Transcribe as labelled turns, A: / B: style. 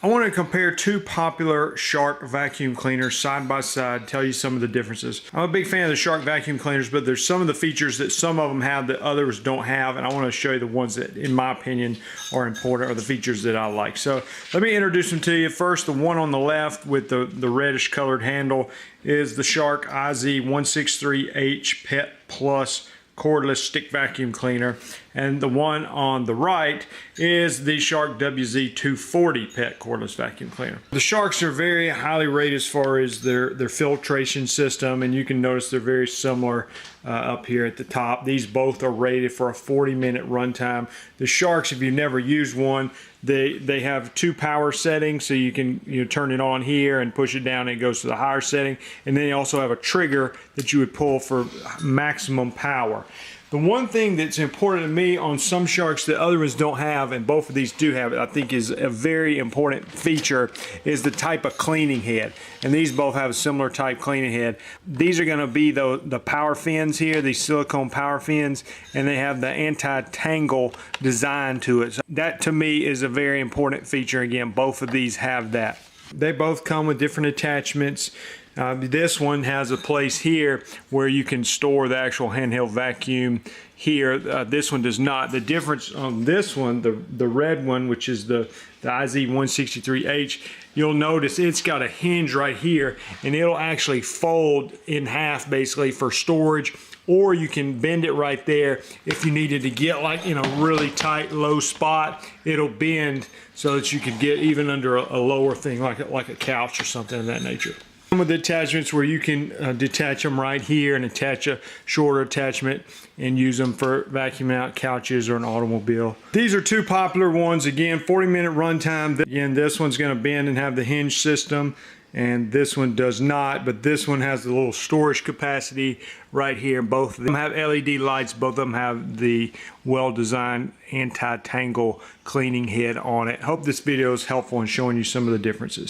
A: I want to compare two popular Shark vacuum cleaners side by side, tell you some of the differences. I'm a big fan of the Shark vacuum cleaners, but there's some of the features that some of them have that others don't have, and I want to show you the ones that, in my opinion, are important, or the features that I like. So let me introduce them to you. First, the one on the left with the reddish colored handle is the Shark IZ163H Pet Plus cordless stick vacuum cleaner, and the one on the right is the Shark WZ240 pet cordless vacuum cleaner. The Sharks are very highly rated as far as their filtration system, and you can notice they're very similar up here at the top. These both are rated for a 40-minute runtime. The Sharks, if you've never used one, they have two power settings, so you can turn it on here and push it down and it goes to the higher setting, and then they also have a trigger that you would pull for maximum power. The one thing that's important to me on some Sharks that other ones don't have, and both of these do have it, I think is a very important feature, is the type of cleaning head. And these both have a similar type cleaning head. These are going to be the power fins here, these silicone power fins, and they have the anti-tangle design to it. So that to me is a very important feature. Again, both of these have that. They both come with different attachments. This one has a place here where you can store the actual handheld vacuum here. This one does not. The difference on this one, the red one, which is the IZ163H, you'll notice it's got a hinge right here, and it'll actually fold in half basically for storage, or you can bend it right there if you needed to get like in a really tight low spot. It'll bend so that you could get even under a lower thing like a couch or something of that nature. Some of the attachments where you can detach them right here and attach a shorter attachment and use them for vacuuming out couches or an automobile. These are two popular ones. Again, 40-minute runtime. Again, this one's going to bend and have the hinge system, and this one does not, but this one has the little storage capacity right here. Both of them have LED lights. Both of them have the well-designed anti-tangle cleaning head on it. Hope this video is helpful in showing you some of the differences.